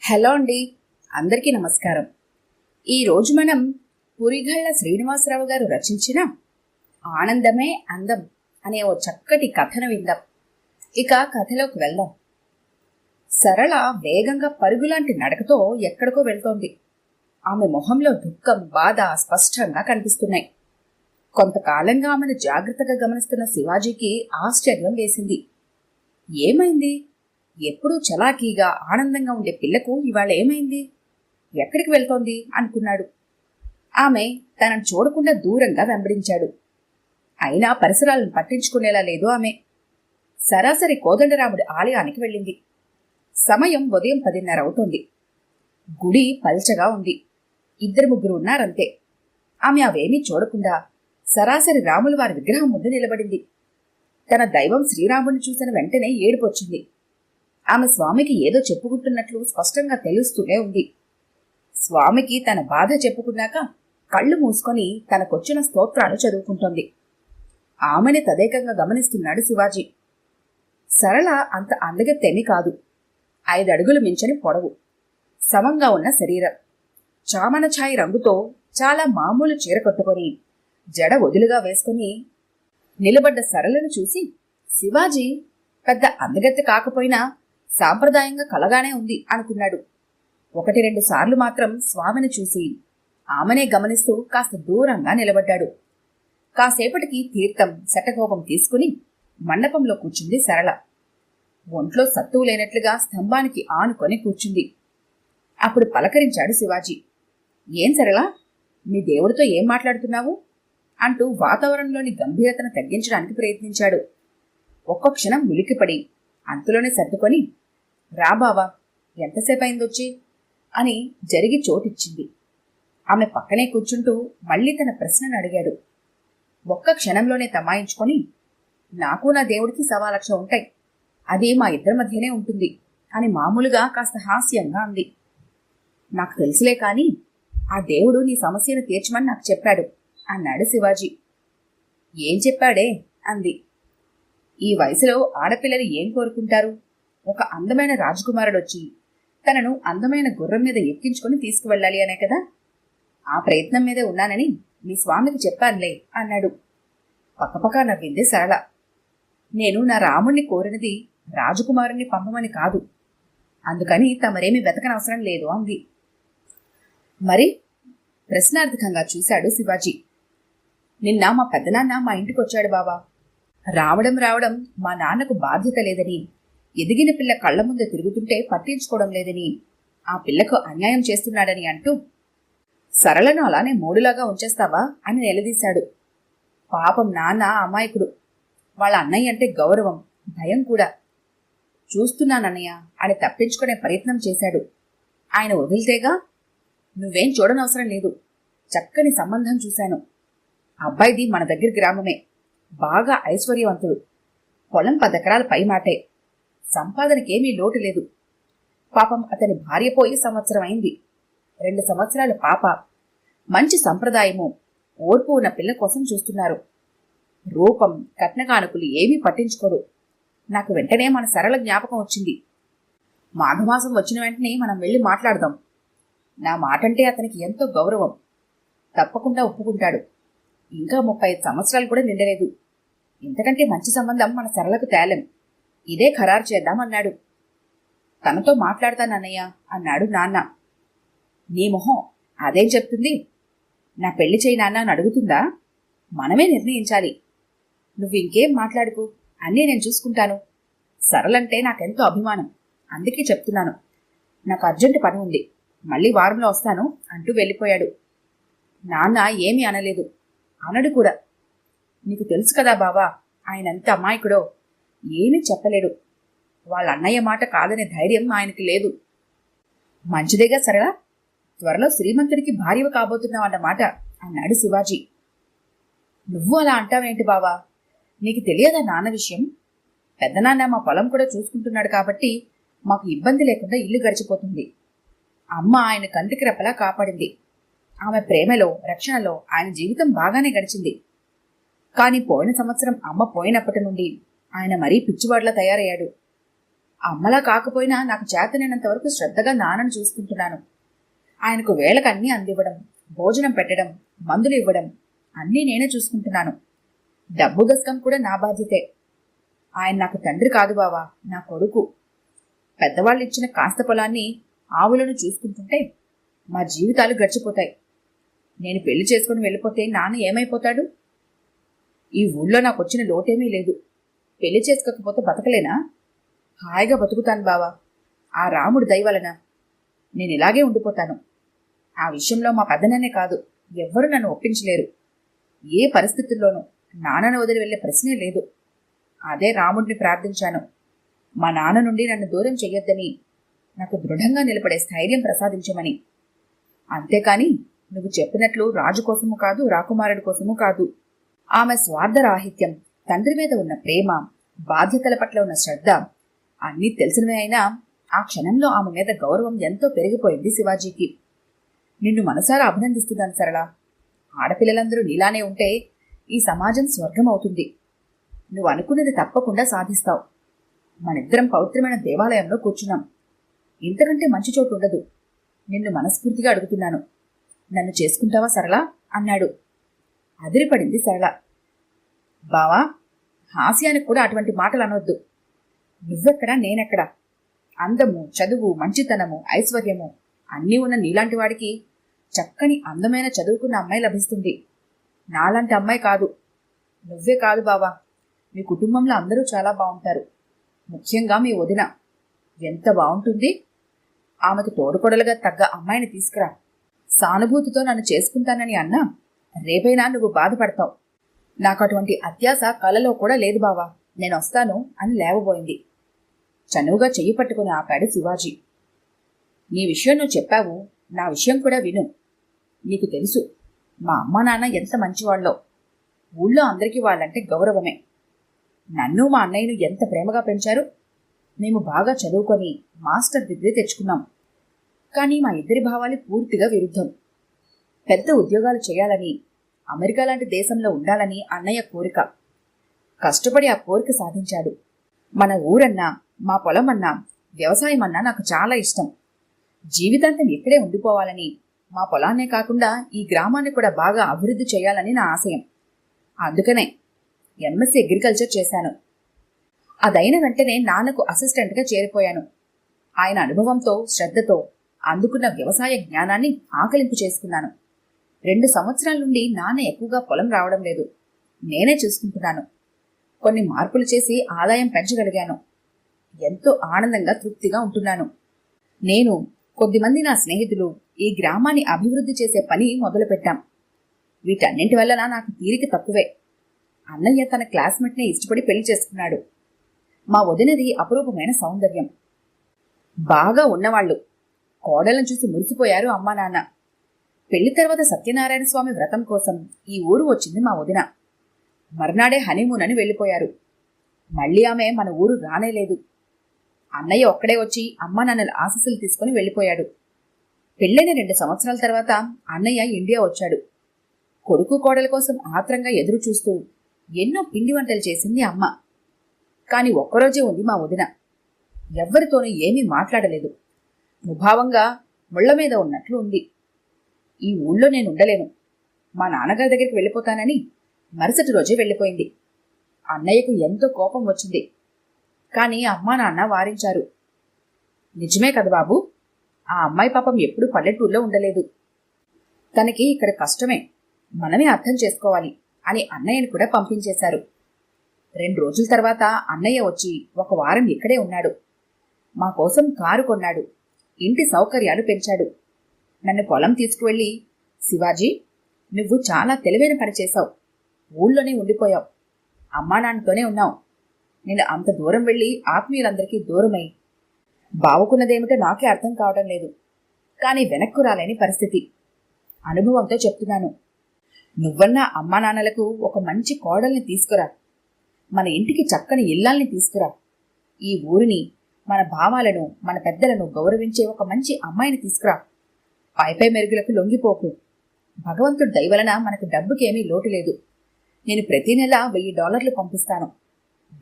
Hello అండి, అందరికీ నమస్కారం. ఈరోజు మనం పురిగళ్ళ శ్రీనివాసరావు గారు రచించిన ఆనందమే అందం అనే ఓ చక్కటి కథను విందాం. ఇక కథలోకి వెళ్దాం. సరళ వేగంగా పరుగులాంటి నడకతో ఎక్కడికో వెళ్తోంది. ఆమె మొహంలో దుఃఖం, బాధ స్పష్టంగా కనిపిస్తున్నాయి. కొంతకాలంగా ఆమెను జాగ్రత్తగా గమనిస్తున్న శివాజీకి ఆశ్చర్యం వేసింది. ఏమైంది? ఎప్పుడూ చలాకీగా ఆనందంగా ఉండే పిల్లకు ఇవాళ ఏమైంది? ఎక్కడికి వెళ్తోంది అనుకున్నాడు. ఆమె తనను చూడకుండా దూరంగా వెంబడించాడు. అయినా పరిసరాలను పట్టించుకునేలా లేదు ఆమె. సరాసరి కోదండరాముడి ఆలయానికి వెళ్ళింది. సమయం ఉదయం 10:30 అవుతోంది. గుడి పల్చగా ఉంది. 2-3 ఉన్నారంతే. ఆమె అవేమీ చూడకుండా సరాసరి రాముల వారి విగ్రహం ముందు నిలబడింది. తన దైవం శ్రీరాముడిని చూసిన వెంటనే ఏడుపొచ్చింది. ఆమె స్వామికి ఏదో చెప్పుకుంటున్నట్లు స్పష్టంగా తెలుస్తూనే ఉంది. స్వామికి తన బాధ చెప్పుకున్నాక కళ్ళు మూసుకొని తనకొచ్చిన స్తోత్రాలు చదువుకుంటోంది. ఆమెని తదేకంగా గమనిస్తున్నాడు శివాజీ. సరళ అంత అందగత్తేమీ కాదు. 5 అడుగులు మించని పొడవు, సమంగా ఉన్న శరీరం, చామన ఛాయి రంగుతో చాలా మామూలు చీర కట్టుకొని జడ వదులుగా వేసుకుని నిలబడ్డ సరళను చూసి శివాజీ పెద్ద అందగత్తె కాకపోయినా సాంప్రదాయంగా కలగానే ఉంది అనుకున్నాడు. 1-2 సార్లు మాత్రం స్వామిని చూసి ఆమెనే గమనిస్తూ కాస్త దూరంగా నిలబడ్డాడు. కాసేపటికి తీర్థం, శటకోపం తీసుకుని మండపంలో కూర్చుంది సరళ. ఒంట్లో సత్తువు లేనట్లుగా స్తంభానికి ఆనుకొని కూర్చుంది. అప్పుడు పలకరించాడు శివాజీ. ఏం సరళ, నీ దేవుడితో ఏం మాట్లాడుతున్నావు అంటూ వాతావరణంలోని గంభీరతను తగ్గించడానికి ప్రయత్నించాడు. ఒక్క క్షణం ఉలిక్కిపడి అంతలోనే సర్దుకొని, రా బావా, ఎంతసేపు అయిందొచ్చి అని జరిగి చోటిచ్చింది. ఆమె పక్కనే కూర్చుంటూ మళ్లీ తన ప్రశ్నను అడిగాడు. ఒక్క క్షణంలోనే తమాయించుకొని, నాకు నా దేవుడికి 1,00,000 ఉంటాయి, అది మా ఇద్దరి మధ్యనే ఉంటుంది అని మామూలుగా కాస్త హాస్యంగా అంది. నాకు తెలుసులే కాని ఆ దేవుడు నీ సమస్యను తీర్చమని నాకు చెప్పాడు అన్నాడు శివాజీ. ఏం చెప్పాడే అంది. ఈ వయసులో ఆడపిల్లలు ఏం కోరుకుంటారు? ఒక అందమైన రాజకుమారుడొచ్చి తనను అందమైన గుర్రం మీద ఎక్కించుకుని తీసుకువెళ్ళాలి అనే కదా. ఆ ప్రయత్నం మీదే ఉన్నానని మీ స్వామికి చెప్పానులే అన్నాడు. పక్కపక్క నవ్వింది సరళ. నేను నా రాముణ్ణి కోరినది రాజకుమారుణ్ణి పంపమని కాదు, అందుకని తమరేమీ వెతకనవసరం లేదు అంది. మరి? ప్రశ్నార్థకంగా చూశాడు శివాజీ. నిన్న మా పెద్దనాన్న మా ఇంటికొచ్చాడు బావా. రావడం మా నాన్నకు బాధ్యత లేదని, ఎదిగిన పిల్ల కళ్ల ముందు తిరుగుతుంటే పట్టించుకోవడం లేదని, ఆ పిల్లకు అన్యాయం చేస్తున్నాడని అంటూ, సరళను అలానే మూడులాగా ఉంచేస్తావా అని నిలదీశాడు. పాపం నాన్న అమాయకుడు. వాళ్ళ అన్నయ్య అంటే గౌరవం, భయం కూడా. చూస్తున్నానన్నయ్య అని తప్పించుకునే ప్రయత్నం చేశాడు. ఆయన వదిలితేగా. నువ్వేం చూడనవసరం లేదు, చక్కని సంబంధం చూశాను. అబ్బాయిది మన దగ్గర గ్రామమే, బాగా ఐశ్వర్యవంతుడు, పొలం 10 ఎకరాల పై మాటే, సంపాదనకేమీ లోటు లేదు. పాపం అతని భార్య పోయి సంవత్సరం అయింది. 2 సంవత్సరాల పాప, మంచి సంప్రదాయము, ఓర్పు ఉన్న పిల్ల కోసం చూస్తున్నారు. రూపం, కట్నకానుకులు ఏమీ పట్టించుకోరు. నాకు వెంటనే మన సరళ జ్ఞాపకం వచ్చింది. మాఘమాసం వచ్చిన వెంటనే మనం వెళ్ళి మాట్లాడదాం. నా మాటంటే అతనికి ఎంతో గౌరవం, తప్పకుండా ఒప్పుకుంటాడు. ఇంకా 35 సంవత్సరాలు కూడా నిండలేదు. ఇంతకంటే మంచి సంబంధం మన సరళకు తేలేం. ఇదే ఖరారు చేద్దామన్నాడు. తనతో మాట్లాడతానన్నయ్య అన్నాడు నాన్న. నీ మొహం అదేం చెప్తుంది? నా పెళ్లి చేయి నాన్న అని అడుగుతుందా? మనమే నిర్ణయించాలి. నువ్వు ఇంకేం మాట్లాడుకు, అన్నీ నేను చూసుకుంటాను. సరళంటే నాకెంతో అభిమానం, అందుకే చెప్తున్నాను. నాకు అర్జెంటు పని ఉంది, మళ్ళీ వారంలో వస్తాను అంటూ వెళ్ళిపోయాడు. నాన్న ఏమీ అనలేదు, అనడు కూడా. నీకు తెలుసు కదా బావా, ఆయనంత అమాయకుడో, ఏమీ చెప్పలేడు. వాళ్ళ అన్నయ్య మాట కాదనే ధైర్యం ఆయనకి లేదు. మంచిదేగా సరళ, త్వరలో శ్రీమంతుడికి భార్యవ కాబోతున్నావన్నమాట అన్నాడు శివాజీ. నువ్వు అలా అంటావేంటి బావా? నీకు తెలియదా నాన్న విషయం? పెద్దనాన్న మా పొలం కూడా చూసుకుంటున్నాడు కాబట్టి మాకు ఇబ్బంది లేకుండా ఇల్లు గడిచిపోతుంది. అమ్మ ఆయన కంటికి రెప్పలా కాపాడింది. ఆమె ప్రేమలో, రక్షణలో ఆయన జీవితం బాగానే గడిచింది. కాని పోయిన సంవత్సరం అమ్మ పోయినప్పటి నుండి ఆయన మరీ పిచ్చివాడ్లా తయారయ్యాడు. అమ్మలా కాకపోయినా నాకు చేతనైనంత వరకు శ్రద్ధగా నాన్నను చూసుకుంటున్నాను. ఆయనకు వేళకు అన్నీ అందివ్వడం, భోజనం పెట్టడం, మందులు ఇవ్వడం అన్నీ నేనే చూసుకుంటున్నాను. డబ్బు దశకం కూడా నా బాధ్యతే. ఆయన నాకు తండ్రి కాదు బావా, నా కొడుకు. పెద్దవాళ్ళు ఇచ్చిన కాస్త పొలాన్ని, ఆవులను చూసుకుంటుంటే మా జీవితాలు గడిచిపోతాయి. నేను పెళ్లి చేసుకుని వెళ్ళిపోతే నాన్న ఏమైపోతాడు? ఈ ఊళ్ళో నాకు వచ్చిన లోటేమీ లేదు. పెళ్లి చేసుకోకపోతే బతకలేనా? హాయిగా బతుకుతాను బావా. ఆ రాముడు దయ వలన నేను ఇలాగే ఉండిపోతాను. ఆ విషయంలో మా పెద్దననే కాదు, ఎవ్వరూ నన్ను ఒప్పించలేరు. ఏ పరిస్థితుల్లోనూ నాన్నను వదిలి వెళ్లే ప్రశ్నే లేదు. అదే రాముడిని ప్రార్థించాను. మా నాన్న నుండి నన్ను దూరం చెయ్యొద్దని, నాకు దృఢంగా నిలబడే స్థైర్యం ప్రసాదించమని. అంతేకాని నువ్వు చెప్పినట్లు రాజు కోసము కాదు, రాకుమారుడి కోసము కాదు. ఆమె స్వార్థరాహిత్యం, తండ్రి మీద ఉన్న ప్రేమ, బాధ్యతల పట్ల ఉన్న శ్రద్ధ అన్నీ తెలిసినవే అయినా ఆ క్షణంలో ఆమె మీద గౌరవం ఎంతో పెరిగిపోయింది శివాజీకి. నిన్ను మనసారా అభినందిస్తున్నాను సరళ. ఆడపిల్లలందరూ నీలానే ఉంటే ఈ సమాజం స్వర్గం అవుతుంది. నువ్వు అనుకున్నది తప్పకుండా సాధిస్తావు. మనిద్దరం పవిత్రమైన దేవాలయంలో కూర్చున్నాం. ఇంతకంటే మంచి చోటు ఉండదు. నిన్ను మనస్ఫూర్తిగా అడుగుతున్నాను, నన్ను చేసుకుంటావా సరళ అన్నాడు. అదిరిపడింది సరళ. బావా, హాస్యానికి కూడా అటువంటి మాటలు అనొద్దు. నువ్వెక్కడా, నేనెక్కడా? అందము, చదువు, మంచితనము, ఐశ్వర్యము అన్నీ ఉన్న నీలాంటి వాడికి చక్కని అందమైన చదువుకున్న అమ్మాయి లభిస్తుంది. నాలాంటి అమ్మాయి కాదు. నువ్వే కాదు బావా, మీ కుటుంబంలో అందరూ చాలా బాగుంటారు. ముఖ్యంగా మీ వదిన ఎంత బాగుంటుంది. ఆమెకు తోడుకొడలుగా తగ్గ అమ్మాయిని తీసుకురా. సానుభూతితో నన్ను చేసుకుంటానని అన్నా రేపైనా నువ్వు బాధపడతావు. నాకు అటువంటి అత్యాశ కలలో కూడా లేదు బావా, నేనొస్తాను అని లేవబోయింది. చనువుగా చెయ్యి పట్టుకుని ఆపాడు శివాజీ. నీ విషయం నువ్వు చెప్పావు, నా విషయం కూడా విను. నీకు తెలుసు మా అమ్మా నాన్న ఎంత మంచివాళ్ళో. ఊళ్ళో అందరికీ వాళ్ళంటే గౌరవమే. నన్ను మా అన్నయ్యను ఎంత ప్రేమగా పెంచారు. మేము బాగా చదువుకొని మాస్టర్ డిగ్రీ తెచ్చుకున్నాం. కానీ మా ఇద్దరి భావాలు పూర్తిగా విరుద్ధం. పెద్ద ఉద్యోగాలు చేయాలని, అమెరికా లాంటి దేశంలో ఉండాలని అన్నయ్య కోరిక. కష్టపడి ఆ కోరిక సాధించాడు. మన ఊరన్నా, మా పొలమన్నా, వ్యవసాయమన్నా నాకు చాలా ఇష్టం. జీవితాంతం ఇక్కడే ఉండిపోవాలని, మా పొలాన్నే కాకుండా ఈ గ్రామాన్ని కూడా బాగా అభివృద్ధి చేయాలని నా ఆశయం. అందుకనే ఎంఎస్సీ అగ్రికల్చర్ చేశాను. అదైన వెంటనే నాన్నకు అసిస్టెంట్గా చేరిపోయాను. ఆయన అనుభవంతో, శ్రద్ధతో అందుకున్న వ్యవసాయ జ్ఞానాన్ని ఆకలింపు చేసుకున్నాను. 2 సంవత్సరాల నుండి నాన్న ఎక్కువగా పొలం రావడం లేదు. నేనే చూసుకుంటున్నాను. కొన్ని మార్పులు చేసి ఆదాయం పెంచగలిగాను. ఎంతో ఆనందంగా, తృప్తిగా ఉంటున్నాను. నేను, కొద్దిమంది నా స్నేహితులు ఈ గ్రామాన్ని అభివృద్ధి చేసే పని మొదలుపెట్టాం. వీటన్నింటి వల్ల నాకు తీరిక తక్కువే. అన్నయ్య తన క్లాస్మేట్నే ఇష్టపడి పెళ్లి చేసుకున్నాడు. మా వదినది అపురూపమైన సౌందర్యం. బాగా ఉన్నవాళ్లు. కోడలను చూసి మురిసిపోయారు అమ్మా నాన్న. పెళ్లి తర్వాత సత్యనారాయణ స్వామి వ్రతం కోసం ఈ ఊరు వచ్చింది మా వదిన. మర్నాడే హనీమూన్ అని వెళ్ళిపోయారు. మళ్ళీ ఆమె మన ఊరు రానేలేదు. అన్నయ్య ఒక్కడే వచ్చి అమ్మా నాన్నల ఆశీస్సులు తీసుకుని వెళ్ళిపోయాడు. పెళ్ళైన 2 సంవత్సరాల తర్వాత అన్నయ్య ఇండియా వచ్చాడు. కొడుకు కోడల కోసం ఆత్రంగా ఎదురు చూస్తూ ఎన్నో పిండి వంటలు చేసింది అమ్మ. కాని ఒక్కరోజే ఉంది మా వదిన. ఎవ్వరితోనూ ఏమీ మాట్లాడలేదు. ముభావంగా ముళ్ల మీద ఉన్నట్లు ఉంది. ఈ ఊళ్ళో నేను ఉండలేను, మా నాన్నగారి దగ్గరికి వెళ్ళిపోతానని మరుసటి రోజే వెళ్ళిపోయింది. అన్నయ్యకు ఎంతో కోపం వచ్చింది. కాని అమ్మా నాన్న వారించారు. నిజమే కదా బాబు, ఆ అమ్మాయి పాపం ఎప్పుడూ పల్లెటూరులో ఉండలేదు. తనకి ఇక్కడ కష్టమే, మనమే అర్థం చేసుకోవాలి అని అన్నయ్యను కూడా పంపించేశారు. 2 రోజుల తర్వాత అన్నయ్య వచ్చి 1 వారం ఇక్కడే ఉన్నాడు. మా కోసం కారు కొన్నాడు. ఇంటి సౌకర్యాలు పెంచాడు. నన్ను పొలం తీసుకువెళ్ళి, శివాజీ, నువ్వు చాలా తెలివైన పని చేశావు. ఊళ్ళోనే ఉండిపోయావు. అమ్మా నాన్నతోనే ఉన్నావు. నేను అంత దూరం వెళ్ళి ఆత్మీయులందరికీ దూరమై బావుకున్నదేమిటో నాకే అర్థం కావడం లేదు. కానీ వెనక్కు రాలేని పరిస్థితి. అనుభవంతో చెప్తున్నాను. నువ్వన్నా అమ్మా నాన్నలకు ఒక మంచి కోడల్ని తీసుకురా. మన ఇంటికి చక్కని ఇల్లాల్ని తీసుకురా. ఈ ఊరిని, మన భావాలను, మన పెద్దలను గౌరవించే ఒక మంచి అమ్మాయిని తీసుకురా. పైపై మెరుగులకు లొంగిపోకు. భగవంతుడి దయ వలన మనకు డబ్బుకేమీ లోటు లేదు. నేను ప్రతి నెల $1000 పంపిస్తాను.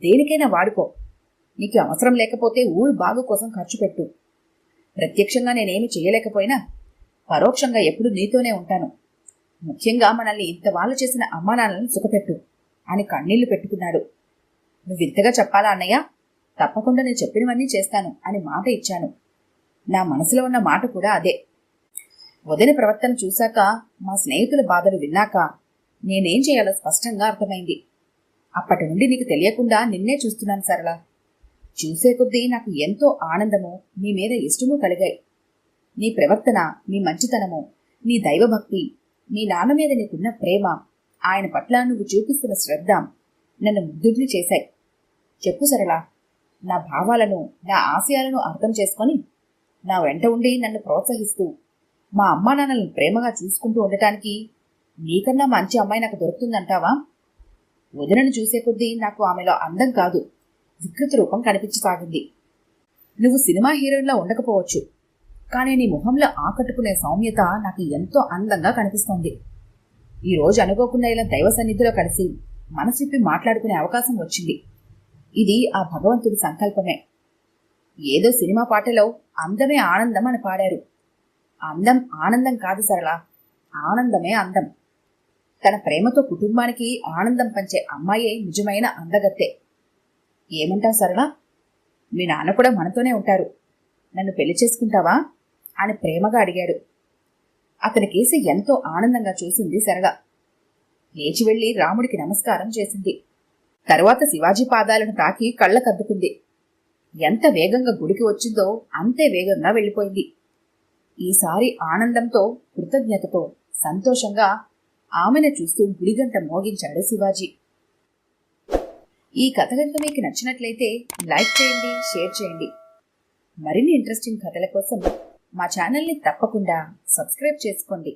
దేనికైనా వాడుకో. నీకు అవసరం లేకపోతే ఊరు బాగు కోసం ఖర్చు పెట్టు. ప్రత్యక్షంగా నేనేమి చేయలేకపోయినా పరోక్షంగా ఎప్పుడు నీతోనే ఉంటాను. ముఖ్యంగా మనల్ని ఇంత వాళ్ళు చేసిన అమ్మానాన్నలను సుఖపెట్టు అని కన్నీళ్లు పెట్టుకున్నాడు. నువ్వింతగా చెప్పాలా అన్నయ్య? తప్పకుండా నేను చెప్పినవన్నీ చేస్తాను అని మాట ఇచ్చాను. నా మనసులో ఉన్న మాట కూడా అదే. వదిన ప్రవర్తన చూశాక, మా స్నేహితుల బాధలు విన్నాక నేనేం చేయాలో స్పష్టంగా అర్థమైంది. అప్పటి నుండి నీకు తెలియకుండా నిన్నే చూస్తున్నాను సరళ. చూసే కొద్దీ నాకు ఎంతో ఆనందము, నీ మీద ఇష్టమూ కలిగాయి. నీ ప్రవర్తన, నీ మంచితనము, నీ దైవభక్తి, నీ నాన్న మీద నీకున్న ప్రేమ, ఆయన పట్ల నువ్వు చూపిస్తున్న శ్రద్ధ నన్ను ముగ్ధుడిని చేశాయి. చెప్పు సరళ, నా భావాలను, నా ఆశయాలను అర్థం చేసుకొని నా వెంట ఉండి నన్ను ప్రోత్సహిస్తూ మా అమ్మా నాన్నలను ప్రేమగా చూసుకుంటూ ఉండటానికి నీకన్నా మంచి అమ్మాయి నాకు దొరుకుతుందంటావా? వదినను చూసే కొద్దీ నాకు ఆమెలో అందం కాదు, వికృత రూపం కనిపించసాగింది. నువ్వు సినిమా హీరోయిన్లా ఉండకపోవచ్చు, కానీ నీ మొహంలో ఆకట్టుకునే సౌమ్యత నాకు ఎంతో అందంగా కనిపిస్తోంది. ఈరోజు అనుకోకుండా ఇలా దైవ సన్నిధిలో కలిసి మనసిప్పి మాట్లాడుకునే అవకాశం వచ్చింది. ఇది ఆ భగవంతుడి సంకల్పమే. ఏదో సినిమా పాటలో అందమే ఆనందం అని పాడారు. అందం ఆనందం కాదు సరళ, ఆనందమే అందం. తన ప్రేమతో కుటుంబానికి ఆనందం పంచే అమ్మాయే నిజమైన అందగత్తే. ఏమంటావు సరళ? మీ నాన్న కూడా మనతోనే ఉంటారు, నన్ను పెళ్లి చేసుకుంటావా అని ప్రేమగా అడిగాడు. అతని కేసి ఎంతో ఆనందంగా చూసింది సరళ. లేచి వెళ్లి రాముడికి నమస్కారం చేసింది. తరువాత శివాజీ పాదాలను తాకి కళ్ళకద్దుకుంది. ఎంత వేగంగా గుడికి వచ్చిందో అంతే వేగంగా వెళ్ళిపోయింది. ఈసారి ఆనందంతో, కృతజ్ఞతతో, సంతోషంగా ఆమెను చూస్తూ గుడిగంట మోగించాడు శివాజీ. ఈ కథ కనుక మీకు నచ్చినట్లయితే లైక్ చేయండి, షేర్ చేయండి. మరిన్ని ఇంట్రెస్టింగ్ కథల కోసం మా ఛానల్ని తప్పకుండా సబ్స్క్రైబ్ చేసుకోండి.